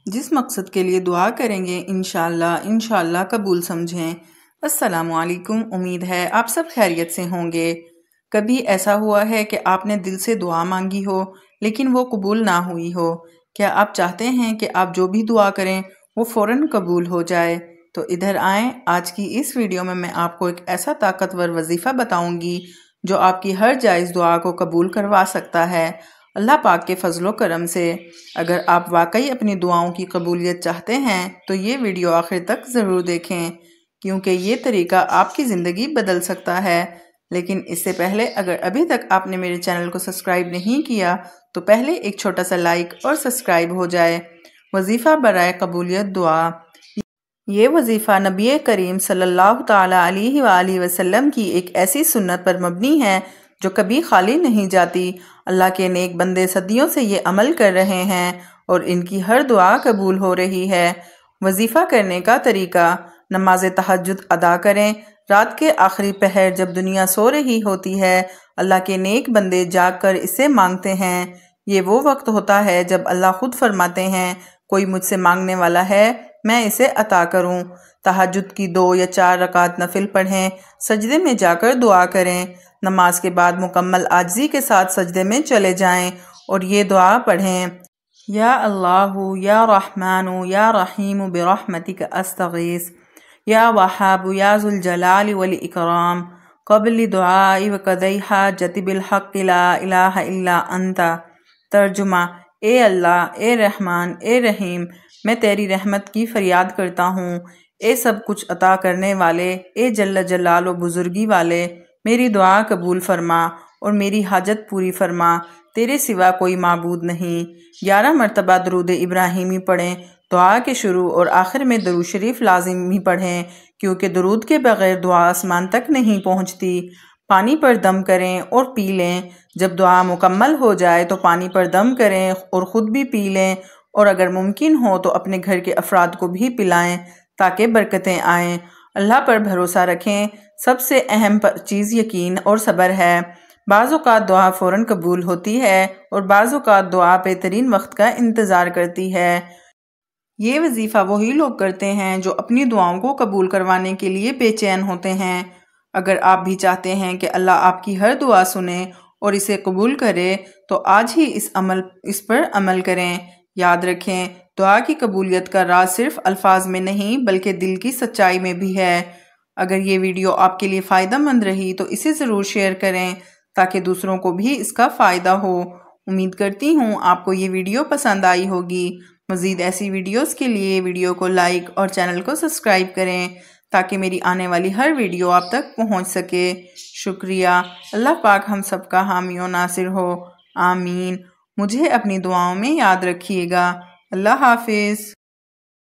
جس مقصد کے لیے دعا کریں گے انشاءاللہ قبول سمجھیں۔ السلام علیکم، امید ہے آپ سب خیریت سے ہوں گے۔ کبھی ایسا ہوا ہے کہ آپ نے دل سے دعا مانگی ہو لیکن وہ قبول نہ ہوئی ہو؟ کیا آپ چاہتے ہیں کہ آپ جو بھی دعا کریں وہ فوراً قبول ہو جائے؟ تو ادھر آئیں، آج کی اس ویڈیو میں آپ کو ایک ایسا طاقتور وظیفہ بتاؤں گی جو آپ کی ہر جائز دعا کو قبول کروا سکتا ہے اللہ پاک کے فضل و کرم سے۔ اگر آپ واقعی اپنی دعاؤں کی قبولیت چاہتے ہیں تو یہ ویڈیو آخر تک ضرور دیکھیں، کیونکہ یہ طریقہ آپ کی زندگی بدل سکتا ہے۔ لیکن اس سے پہلے اگر ابھی تک آپ نے میرے چینل کو سبسکرائب نہیں کیا تو پہلے ایک چھوٹا سا لائک اور سبسکرائب ہو جائے۔ وظیفہ برائے قبولیت دعا۔ یہ وظیفہ نبی کریم صلی اللہ تعالیٰ علیہ وآلہ وسلم کی ایک ایسی سنت پر مبنی ہے جو کبھی خالی نہیں جاتی۔ اللہ کے نیک بندے صدیوں سے یہ عمل کر رہے ہیں اور ان کی ہر دعا قبول ہو رہی ہے۔ وظیفہ کرنے کا طریقہ: نماز تہجد ادا کریں۔ رات کے آخری پہر جب دنیا سو رہی ہوتی ہے، اللہ کے نیک بندے جاگ کر اسے مانگتے ہیں۔ یہ وہ وقت ہوتا ہے جب اللہ خود فرماتے ہیں، کوئی مجھ سے مانگنے والا ہے میں اسے عطا کروں۔ تہجد کی 2 یا 4 رکعت نفل پڑھیں، سجدے میں جا کر دعا کریں۔ نماز کے بعد مکمل عاجزی کے ساتھ سجدے میں چلے جائیں اور یہ دعا پڑھیں: یا اللہ یا رحمان یا رحیم برحمتک استغیث یا وہاب یا ذو الجلال والاکرام قبل دعائی وقضی حاجتی بالحق لا الہ الا انت۔ ترجمہ: اے اللہ، اے رحمان، اے رحیم، میں تیری رحمت کی فریاد کرتا ہوں۔ اے سب کچھ عطا کرنے والے، اے جل جلال و بزرگی والے، میری دعا قبول فرما اور میری حاجت پوری فرما۔ تیرے سوا کوئی معبود نہیں۔ 11 مرتبہ درود ابراہیمی پڑھیں۔ دعا کے شروع اور آخر میں درود شریف لازمی پڑھیں، کیونکہ درود کے بغیر دعا آسمان تک نہیں پہنچتی۔ پانی پر دم کریں اور پی لیں۔ جب دعا مکمل ہو جائے تو پانی پر دم کریں اور خود بھی پی لیں، اور اگر ممکن ہو تو اپنے گھر کے افراد کو بھی پلائیں تاکہ برکتیں آئیں۔ اللہ پر بھروسہ رکھیں۔ سب سے اہم چیز یقین اور صبر ہے۔ بعض اوقات دعا فوراً قبول ہوتی ہے اور بعض اوقات دعا بہترین وقت کا انتظار کرتی ہے۔ یہ وظیفہ وہی لوگ کرتے ہیں جو اپنی دعاؤں کو قبول کروانے کے لیے بے چین ہوتے ہیں۔ اگر آپ بھی چاہتے ہیں کہ اللہ آپ کی ہر دعا سنے اور اسے قبول کرے تو آج ہی اس پر عمل کریں۔ یاد رکھیں، دعا کی قبولیت کا راز صرف الفاظ میں نہیں بلکہ دل کی سچائی میں بھی ہے۔ اگر یہ ویڈیو آپ کے لیے فائدہ مند رہی تو اسے ضرور شیئر کریں تاکہ دوسروں کو بھی اس کا فائدہ ہو۔ امید کرتی ہوں آپ کو یہ ویڈیو پسند آئی ہوگی۔ مزید ایسی ویڈیوز کے لیے ویڈیو کو لائک اور چینل کو سبسکرائب کریں تاکہ میری آنے والی ہر ویڈیو آپ تک پہنچ سکے۔ شکریہ۔ اللہ پاک ہم سب کا حامی و ناصر ہو، آمین۔ مجھے اپنی دعاؤں میں یاد رکھیے گا۔ اللہ حافظ۔